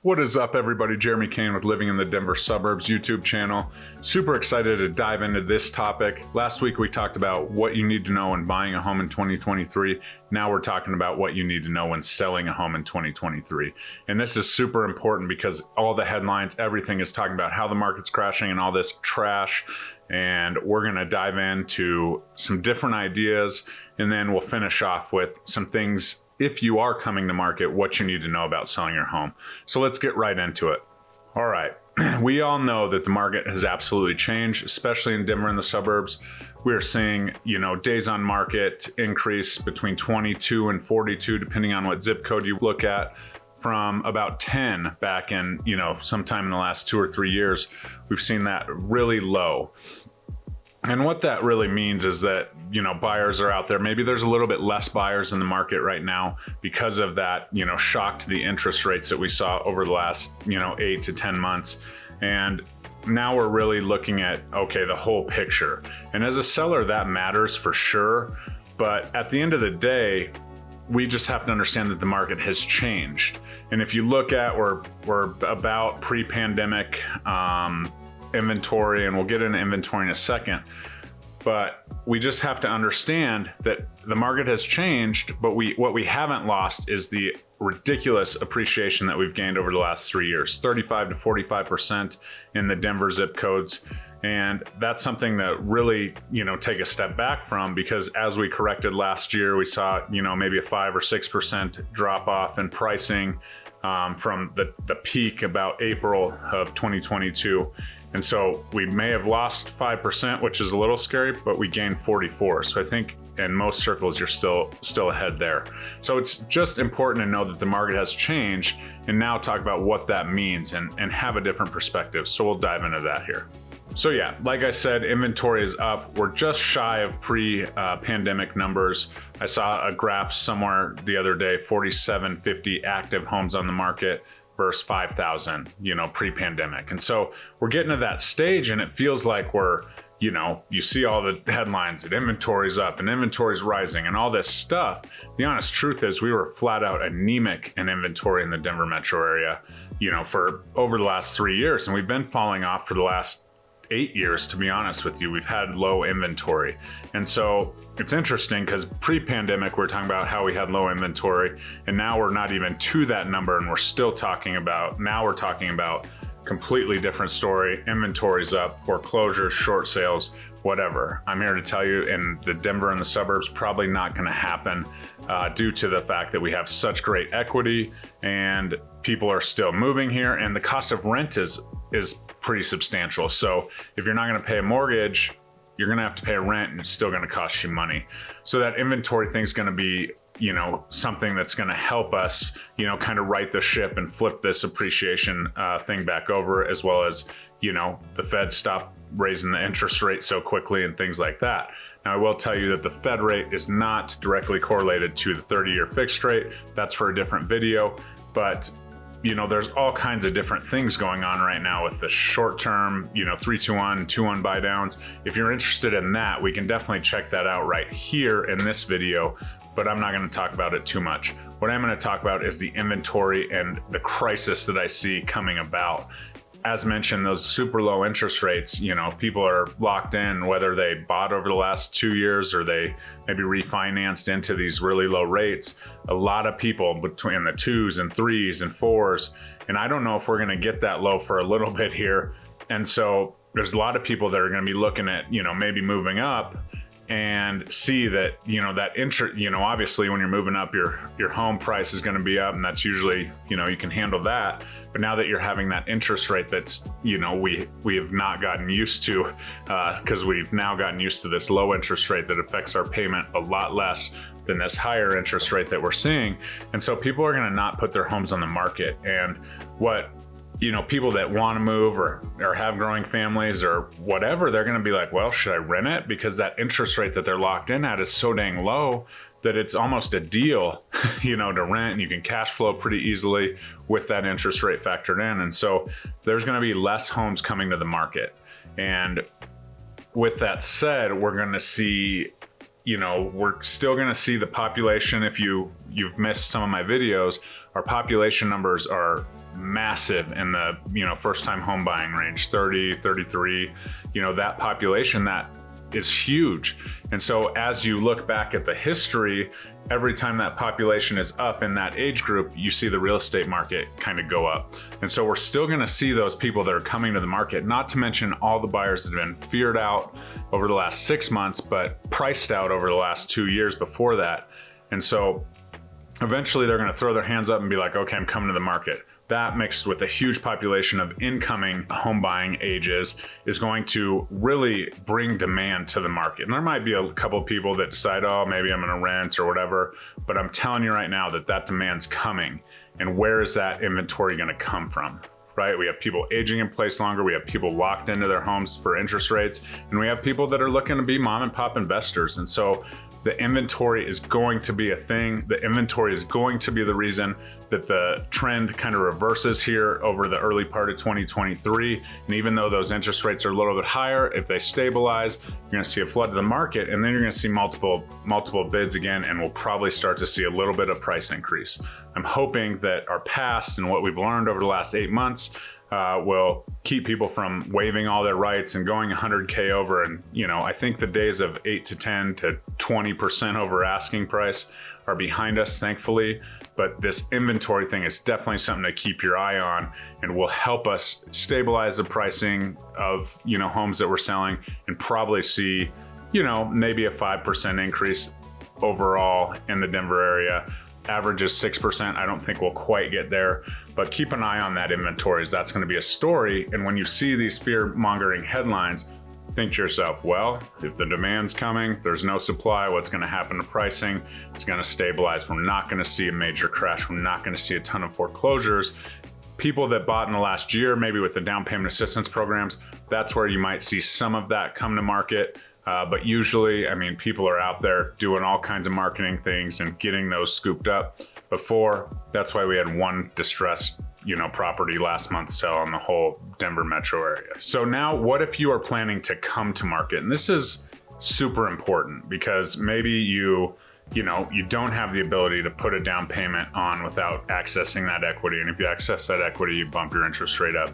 What is up, everybody? Jeremy Kane with Living in the Denver Suburbs YouTube channel. Super excited to dive into this topic. Last week we talked about what you need to know when buying a home in 2023. Now we're talking about what you need to know when selling a home in 2023. And this is super important because all the headlines, everything is talking about how the market's crashing and all this trash. And we're gonna dive into some different ideas, and then we'll finish off with some things, if you are coming to market, what you need to know about selling your home. So let's get right into it. All right, we all know that the market has absolutely changed, especially in Denver and the suburbs. We're seeing, days on market increase between 22 and 42, depending on what zip code you look at, from about 10 back in, sometime in the last 2 or 3 years. We've seen that really low. And what that really means is that, buyers are out there. Maybe there's a little bit less buyers in the market right now because of that, shock to the interest rates that we saw over the last, 8 to 10 months. And now we're really looking at, okay, the whole picture. And as a seller, that matters for sure. But at the end of the day, we just have to understand that the market has changed. And if you look at, we're about pre-pandemic inventory, and we'll get into inventory in a second. But we just have to understand that the market has changed, but what we haven't lost is the ridiculous appreciation that we've gained over the last 3 years, 35 to 45% in the Denver zip codes. And that's something to really, take a step back from, because as we corrected last year, we saw, maybe a 5 or 6% drop off in pricing from the peak about April of 2022. And so we may have lost 5%, which is a little scary, but we gained 44. So I think in most circles, you're still ahead there. So it's just important to know that the market has changed, and now talk about what that means and have a different perspective. So we'll dive into that here. So yeah, like I said, inventory is up. We're just shy of pre-pandemic numbers. I saw a graph somewhere the other day, 4,750 active homes on the market versus 5,000, pre-pandemic. And so we're getting to that stage, and it feels like we're, you see all the headlines that inventory's up and inventory's rising and all this stuff. The honest truth is we were flat out anemic in inventory in the Denver metro area, for over the last 3 years. And we've been falling off for the last 8 years, to be honest with you. We've had low inventory. And so it's interesting because pre-pandemic, we're talking about how we had low inventory, and now we're not even to that number, and we're still talking about, completely different story. Inventory's up, foreclosures, short sales, whatever. I'm here to tell you, in the Denver and the suburbs, probably not going to happen due to the fact that we have such great equity and people are still moving here, and the cost of rent is pretty substantial. So if you're not going to pay a mortgage, you're going to have to pay a rent, and it's still going to cost you money. So that inventory thing is going to be, something that's going to help us, kind of right the ship and flip this appreciation thing back over, as well as, the Fed stop raising the interest rate so quickly and things like that. Now, I will tell you that the Fed rate is not directly correlated to the 30-year fixed rate. That's for a different video, but there's all kinds of different things going on right now with the short-term, 3-2-1, 2-1 buy downs. If you're interested in that, we can definitely check that out right here in this video, but I'm not going to talk about it too much. What I'm going to talk about is the inventory and the crisis that I see coming about. As mentioned, those super low interest rates, people are locked in, whether they bought over the last 2 years or they maybe refinanced into these really low rates. A lot of people between the 2s and 3s and 4s, and I don't know if we're going to get that low for a little bit here. And so there's a lot of people that are going to be looking at, maybe moving up, and see that, that interest, obviously when you're moving up, your home price is going to be up, and that's usually, you can handle that. But now that you're having that interest rate that's, we have not gotten used to, because we've now gotten used to this low interest rate that affects our payment a lot less than this higher interest rate that we're seeing. And so people are going to not put their homes on the market. And what, people that want to move or have growing families or whatever, they're going to be like, well, should I rent it? Because that interest rate that they're locked in at is so dang low that it's almost a deal, to rent, and you can cash flow pretty easily with that interest rate factored in. And so there's going to be less homes coming to the market. And with that said, we're going to see, we're still going to see the population. If you've missed some of my videos, our population numbers are massive in the, first time home buying range, 30, 33, that population, that is huge. And so as you look back at the history, every time that population is up in that age group, you see the real estate market kind of go up. And so we're still going to see those people that are coming to the market, not to mention all the buyers that have been feared out over the last 6 months, but priced out over the last 2 years before that. And so eventually they're going to throw their hands up and be like, okay, I'm coming to the market. That mixed with a huge population of incoming home buying ages is going to really bring demand to the market. And there might be a couple of people that decide, oh, maybe I'm going to rent or whatever, but I'm telling you right now that demand's coming. And where is that inventory going to come from? Right? We have people aging in place longer. We have people locked into their homes for interest rates, and we have people that are looking to be mom and pop investors. And so the inventory is going to be a thing. The inventory is going to be the reason that the trend kind of reverses here over the early part of 2023. And even though those interest rates are a little bit higher, if they stabilize, you're going to see a flood to the market, and then you're going to see multiple bids again, and we'll probably start to see a little bit of price increase. I'm hoping that our past and what we've learned over the last 8 months will keep people from waiving all their rights and going 100K over. And, I think the days of 8 to 10 to 20% over asking price are behind us, thankfully. But this inventory thing is definitely something to keep your eye on, and will help us stabilize the pricing of, homes that we're selling, and probably see, maybe a 5% increase overall in the Denver area. Average is 6%. I don't think we'll quite get there, but keep an eye on that inventory, as that's going to be a story. And when you see these fear-mongering headlines, think to yourself, well, if the demand's coming, there's no supply, what's going to happen to pricing? It's going to stabilize. We're not going to see a major crash. We're not going to see a ton of foreclosures. People that bought in the last year, maybe with the down payment assistance programs, that's where you might see some of that come to market. But usually, people are out there doing all kinds of marketing things and getting those scooped up before. That's why we had one distressed, property last month sell in the whole Denver metro area. So now what if you are planning to come to market? And this is super important, because maybe you don't have the ability to put a down payment on without accessing that equity. And if you access that equity, you bump your interest rate up.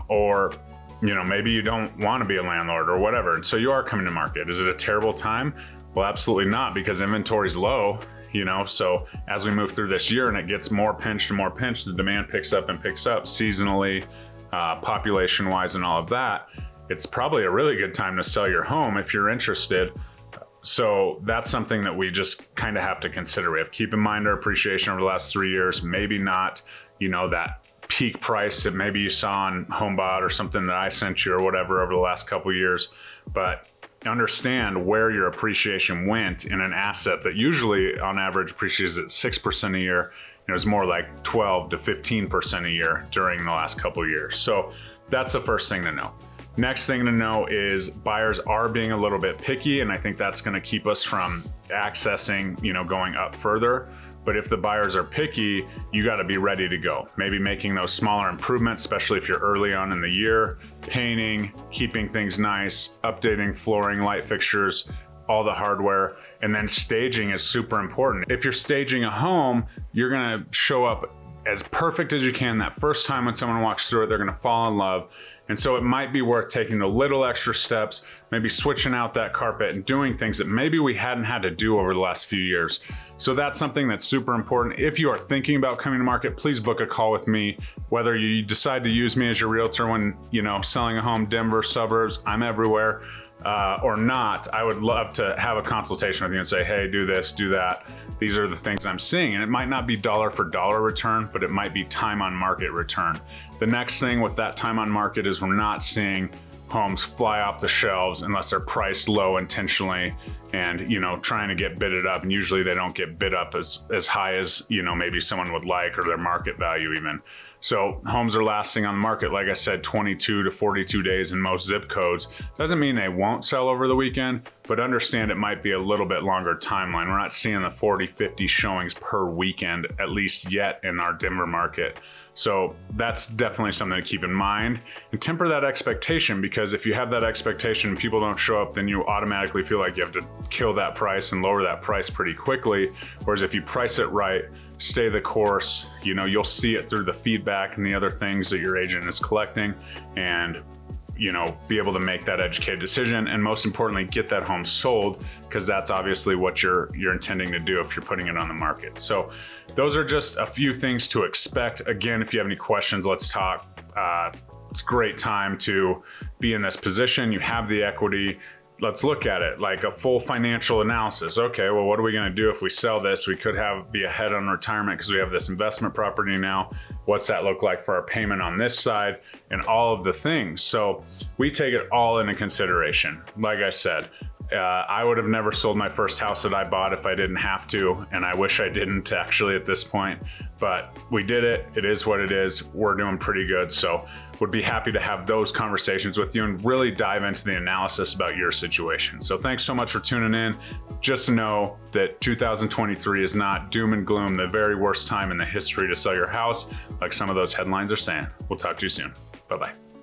Or maybe you don't want to be a landlord or whatever. And so you are coming to market. Is it a terrible time? Well, absolutely not, because inventory's low, so as we move through this year and it gets more pinched and more pinched, the demand picks up seasonally, population wise and all of that. It's probably a really good time to sell your home if you're interested. So that's something that we just kind of have to consider. We have to keep in mind our appreciation over the last 3 years, maybe not, that peak price that maybe you saw on HomeBot or something that I sent you or whatever over the last couple of years, but understand where your appreciation went in an asset that usually on average appreciates at 6% a year. It was more like 12 to 15% a year during the last couple of years. So that's the first thing to know. Next thing to know is buyers are being a little bit picky, and I think that's going to keep us from accessing, going up further. But if the buyers are picky, you got to be ready to go. Maybe making those smaller improvements, especially if you're early on in the year, painting, keeping things nice, updating flooring, light fixtures, all the hardware, and then staging is super important. If you're staging a home, you're going to show up as perfect as you can that first time. When someone walks through it, they're going to fall in love. And so it might be worth taking the little extra steps, maybe switching out that carpet and doing things that maybe we hadn't had to do over the last few years. So that's something that's super important. If you are thinking about coming to market, please book a call with me. Whether you decide to use me as your realtor when, selling a home, Denver, suburbs, I'm everywhere, or not, I would love to have a consultation with you and say, hey, do this, do that. These are the things I'm seeing. And it might not be dollar for dollar return, but it might be time on market return. The next thing with that time on market is we're not seeing homes fly off the shelves unless they're priced low intentionally and, trying to get bidded up. And usually they don't get bid up as high as, maybe someone would like, or their market value even. So homes are lasting on the market, like I said, 22 to 42 days in most zip codes. Doesn't mean they won't sell over the weekend, but understand it might be a little bit longer timeline. We're not seeing the 40, 50 showings per weekend, at least yet in our Denver market. So that's definitely something to keep in mind, and temper that expectation, because if you have that expectation and people don't show up, then you automatically feel like you have to kill that price and lower that price pretty quickly. Whereas if you price it right, stay the course. You know, you'll see it through the feedback and the other things that your agent is collecting, and you know, be able to make that educated decision, and most importantly, get that home sold, because that's obviously what you're intending to do if you're putting it on the market. So those are just a few things to expect. Again, if you have any questions, let's talk. It's a great time to be in this position. You have the equity. Let's look at it like a full financial analysis. Okay, well, what are we going to do if we sell this? We could be ahead on retirement because we have this investment property now. What's that look like for our payment on this side, and all of the things? So we take it all into consideration. Like I said, I would have never sold my first house that I bought if I didn't have to, and I wish I didn't actually at this point, but we did it. It is what it is. We're doing pretty good. So would be happy to have those conversations with you and really dive into the analysis about your situation. So thanks so much for tuning in. Just know that 2023 is not doom and gloom, the very worst time in the history to sell your house, like some of those headlines are saying. We'll talk to you soon. Bye-bye.